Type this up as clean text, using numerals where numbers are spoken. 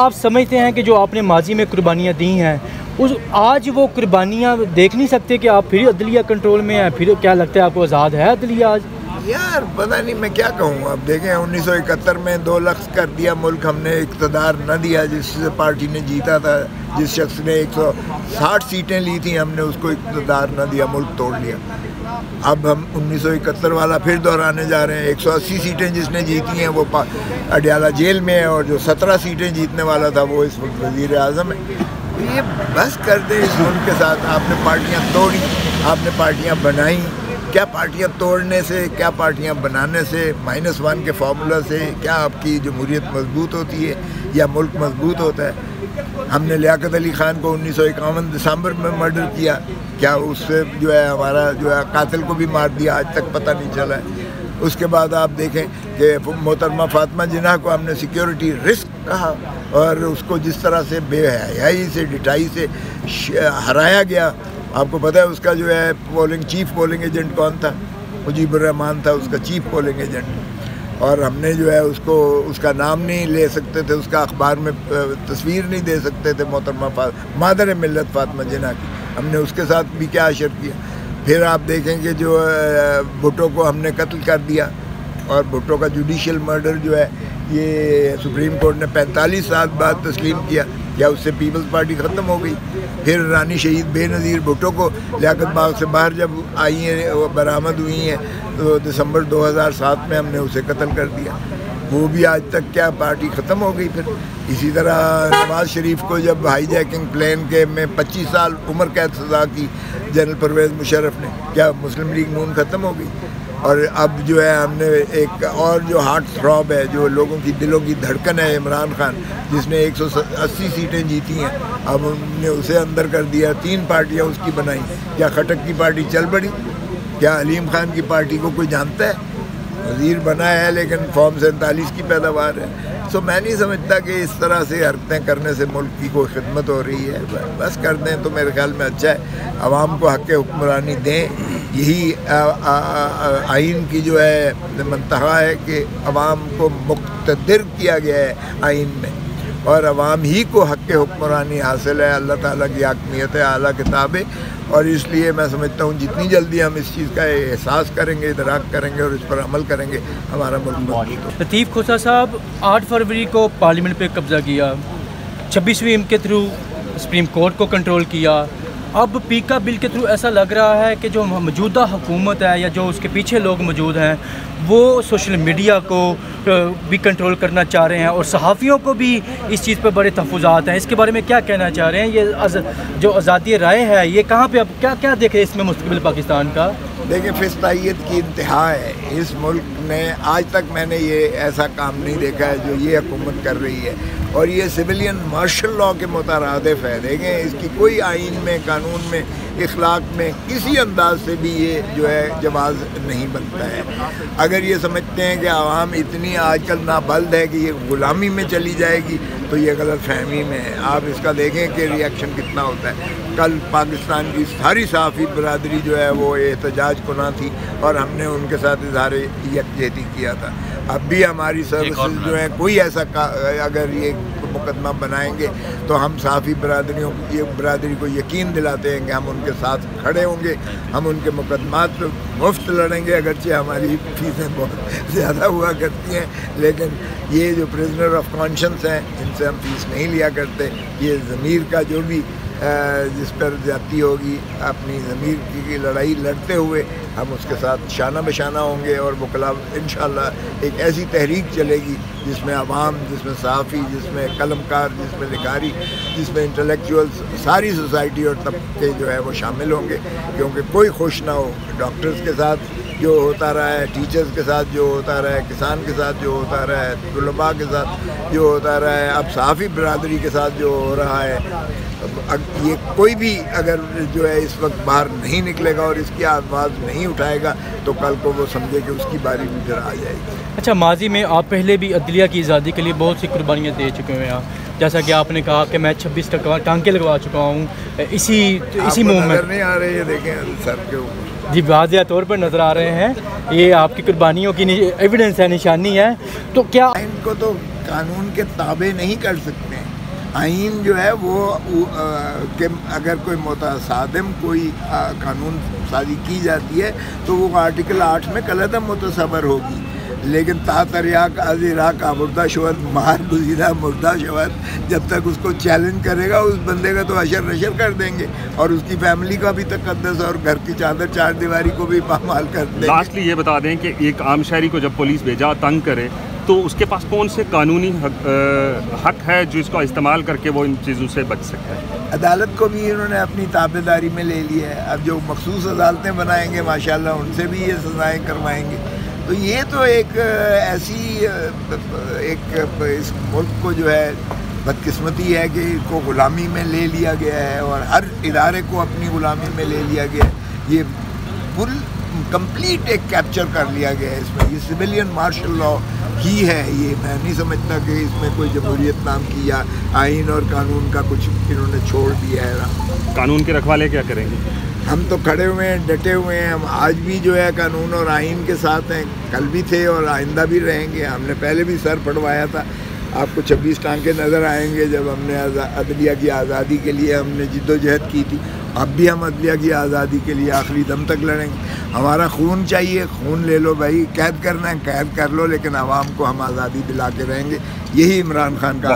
آپ سمجھتے ہیں کہ جو آپ نے ماضی میں قربانیاں دی ہیں آج وہ قربانیاں دیکھ نہیں سکتے کہ آپ پھر عدلیہ کنٹرول میں ہیں؟ پھر کیا لگتا ہے آپ کو آزاد ہے عدلیہ آج؟ یار پتہ نہیں میں کیا کہوں. اب دیکھیں 1971 میں 2 لفظ کر دیا ملک, ہم نے اقتدار نہ دیا جس پارٹی نے جیتا تھا. جس شخص نے 160 سیٹیں لی تھیں ہم نے اس کو اقتدار نہ دیا, ملک توڑ لیا. اب ہم 1971 والا پھر دہرانے جا رہے ہیں. 180 سیٹیں جس نے جیتی ہیں وہ اڈیالہ جیل میں ہے, اور جو 17 سیٹیں جیتنے والا تھا وہ اس وقت وزیر اعظم ہے. یہ بس کر دیں اس ملک کے ساتھ. آپ نے پارٹیاں توڑی, آپ نے پارٹیاں بنائیں. کیا پارٹیاں توڑنے سے, کیا پارٹیاں بنانے سے, -1 کے فارمولہ سے کیا آپ کی جمہوریت مضبوط ہوتی ہے یا ملک مضبوط ہوتا ہے؟ ہم نے لیاقت علی خان کو 1951 دسمبر میں مرڈر کیا, کیا اس سے جو ہے ہمارا جو ہے قاتل کو بھی مار دیا, آج تک پتہ نہیں چلا ہے. اس کے بعد آپ دیکھیں کہ محترمہ فاطمہ جناح کو ہم نے سیکیورٹی رسک کہا, اور اس کو جس طرح سے بے حیائی سے ڈٹائی سے ہرایا گیا. آپ کو پتہ ہے اس کا جو ہے چیف پولنگ ایجنٹ کون تھا؟ مجیب الرحمان تھا اس کا چیف پولنگ ایجنٹ, اور ہم نے جو ہے اس کا نام نہیں لے سکتے تھے, اس کا اخبار میں تصویر نہیں دے سکتے تھے. محترمہ مادر ملت فاطمہ جناح کی, ہم نے اس کے ساتھ بھی کیا اشر کیا. پھر آپ دیکھیں کہ جو بھٹو کو ہم نے قتل کر دیا, اور بھٹو کا جوڈیشل مرڈر جو ہے یہ سپریم کورٹ نے 45 سال بعد تسلیم کیا. کیا اس سے پیپلز پارٹی ختم ہو گئی؟ پھر رانی شہید بے نظیر بھٹو کو لیاقت باغ سے باہر جب آئی ہیں, وہ برآمد ہوئی ہیں, تو دسمبر 2007 میں ہم نے اسے قتل کر دیا. وہ بھی آج تک کیا پارٹی ختم ہو گئی. پھر اسی طرح نواز شریف کو جب ہائی جیکنگ پلین کے میں 25 سال عمر قید سزا کی جنرل پرویز مشرف نے, کیا مسلم لیگ نون ختم ہو گئی؟ اور اب جو ہے ہم نے ایک اور جو ہارٹ تھراب ہے, جو لوگوں کی دلوں کی دھڑکن ہے, عمران خان, جس نے 180 سیٹیں جیتی ہیں, اب ہم نے اسے اندر کر دیا. 3 پارٹیاں اس کی بنائیں. کیا خٹک کی پارٹی چل پڑی؟ کیا حلیم خان کی پارٹی کو کوئی جانتا ہے؟ وزیر بنا ہے لیکن فارم 47 کی پیداوار ہے. سو میں نہیں سمجھتا کہ اس طرح سے حرکتیں کرنے سے ملک کی کوئی خدمت ہو رہی ہے. بس کر دیں تو میرے خیال میں اچھا ہے. عوام کو حق حکمرانی دیں, یہی آئین کی جو ہے منتہا ہے کہ عوام کو مقتدر کیا گیا ہے آئین میں, اور عوام ہی کو حق حکمرانی حاصل ہے. اللہ تعالیٰ کی حاکمیت ہے, اعلیٰ کتاب ہے, اور اس لیے میں سمجھتا ہوں جتنی جلدی ہم اس چیز کا احساس کریں گے, ادراک کریں گے, اور اس پر عمل کریں گے, ہمارا ملک مضبوط ہو. لطیف کھوسہ صاحب 8 فروری کو پارلیمنٹ پہ قبضہ کیا, 26ویں کے تھرو سپریم کورٹ کو کنٹرول کیا. اب پیکا بل کے تھرو ایسا لگ رہا ہے کہ جو موجودہ حکومت ہے یا جو اس کے پیچھے لوگ موجود ہیں وہ سوشل میڈیا کو بھی کنٹرول کرنا چاہ رہے ہیں, اور صحافیوں کو بھی اس چیز پہ بڑے تحفظات ہیں. اس کے بارے میں کیا کہنا چاہ رہے ہیں؟ یہ جو آزادی رائے ہے یہ کہاں پہ, اب کیا دیکھیں اس میں مستقبل پاکستان کا؟ دیکھیں فسطائیت کی انتہا ہے اس ملک نے. آج تک میں نے یہ ایسا کام نہیں دیکھا ہے جو یہ حکومت کر رہی ہے, اور یہ سویلین مارشل لاء کے مترادف ہے. دیکھیں اس کی کوئی آئین میں, قانون میں, اخلاق میں کسی انداز سے بھی یہ جو ہے جواز نہیں بنتا ہے. اگر یہ سمجھتے ہیں کہ عوام اتنی آج کل نابلد ہے کہ یہ غلامی میں چلی جائے گی تو یہ غلط فہمی میں ہے. آپ اس کا دیکھیں کہ ری ایکشن کتنا ہوتا ہے. کل پاکستان کی ساری صحافی برادری جو ہے وہ احتجاج کناں تھی, اور ہم نے ان کے ساتھ اظہار یکجہتی کیا تھا. اب بھی ہماری سروسز جو ہیں کوئی ایسا اگر یہ مقدمہ بنائیں گے تو ہم صحافی برادری کو یقین دلاتے ہیں کہ ہم ان کے ساتھ کھڑے ہوں گے, ہم ان کے مقدمات پہ مفت لڑیں گے. اگرچہ ہماری فیسیں بہت زیادہ ہوا کرتی ہیں, لیکن یہ جو پرزنر آف کانشنس ہیں ان سے ہم فیس نہیں لیا کرتے. یہ ضمیر کا جو بھی جس پر زیادتی ہوگی, اپنی ضمیر کی لڑائی لڑتے ہوئے ہم اس کے ساتھ شانہ بشانہ ہوں گے, اور وکلا انشاءاللہ ایک ایسی تحریک چلے گی جس میں عوام, جس میں صحافی, جس میں قلم کار, جس میں لکھاری, جس میں انٹلیکچوئلز, ساری سوسائٹی اور طبقے جو ہے وہ شامل ہوں گے. کیونکہ کوئی خوش نہ ہو ڈاکٹرز کے ساتھ جو ہوتا رہا ہے, ٹیچرز کے ساتھ جو ہوتا رہا ہے, کسان کے ساتھ جو ہوتا رہا ہے, طلباء کے ساتھ جو ہوتا رہا ہے, اب صحافی برادری کے ساتھ جو ہو رہا ہے. یہ کوئی بھی اگر جو ہے اس وقت باہر نہیں نکلے گا اور اس کی آواز نہیں اٹھائے گا تو کل کو وہ سمجھے کہ اس کی باری بھی پھر آ جائے گی. اچھا, ماضی میں آپ پہلے بھی عدلیہ کی آزادی کے لیے بہت سی قربانیاں دے چکے ہوئے ہیں, جیسا کہ آپ نے کہا کہ میں 26 ٹانکے لگوا چکا ہوں اسی موومنٹ میں. نہیں آ رہے ہیں, دیکھیں سر کے اوپر جی واضح طور پر نظر آ رہے ہیں, یہ آپ کی قربانیوں کی ایویڈنس ہے, نشانی ہے. تو کیا ان کو تو قانون کے تابع نہیں کر سکتے ہیں. آئین جو ہے وہ کہ اگر کوئی متصادم کوئی قانون سازی کی جاتی ہے تو وہ آرٹیکل 8 میں کالعدم متصور ہوگی، لیکن تاتریاک ازیرا کا مردہ شود مار گزیدہ مردہ شود، جب تک اس کو چیلنج کرے گا اس بندے کا تو اشر نشر کر دیں گے، اور اس کی فیملی کا بھی تقدس اور گھر کی چادر چار دیواری کو بھی پامال کر دیں گے۔ لاسٹلی یہ بتا دیں کہ ایک عام شہری کو جب پولیس بھیجا تنگ کرے تو اس کے پاس کون سے قانونی حق ہے جو اس کو استعمال کر کے وہ ان چیزوں سے بچ سکتا ہے؟ عدالت کو بھی انہوں نے اپنی تابع داری میں لے لیا ہے، اب جو مخصوص عدالتیں بنائیں گے ماشاءاللہ ان سے بھی یہ سزائیں کروائیں گے۔ تو یہ تو ایک ایسی ایک اس ملک کو جو ہے بدقسمتی ہے کہ اس کو غلامی میں لے لیا گیا ہے، اور ہر ادارے کو اپنی غلامی میں لے لیا گیا ہے۔ یہ فل کمپلیٹ ایک کیپچر کر لیا گیا ہے اس میں، یہ سویلین مارشل لاء ہی ہے یہ، میں نہیں سمجھتا کہ اس میں کوئی جمہوریت نام کی یا آئین اور قانون کا کچھ انہوں نے چھوڑ دیا ہے۔ قانون کے رکھوالے کیا کریں گے؟ ہم تو کھڑے ہوئے ہیں، ڈٹے ہوئے ہیں، ہم آج بھی جو ہے قانون اور آئین کے ساتھ ہیں، کل بھی تھے اور آئندہ بھی رہیں گے۔ ہم نے پہلے بھی سر پڑوایا تھا، آپ کو 26 ٹانکے نظر آئیں گے جب ہم نے عدلیہ کی آزادی کے لیے ہم نے جد و جہد کی تھی۔ اب بھی ہم عدلیہ کی آزادی کے لیے آخری دم تک لڑیں گے۔ ہمارا خون چاہیے، خون لے لو بھائی، قید کرنا ہے قید کر لو، لیکن عوام کو ہم آزادی دلا کے رہیں گے۔ یہی عمران خان کا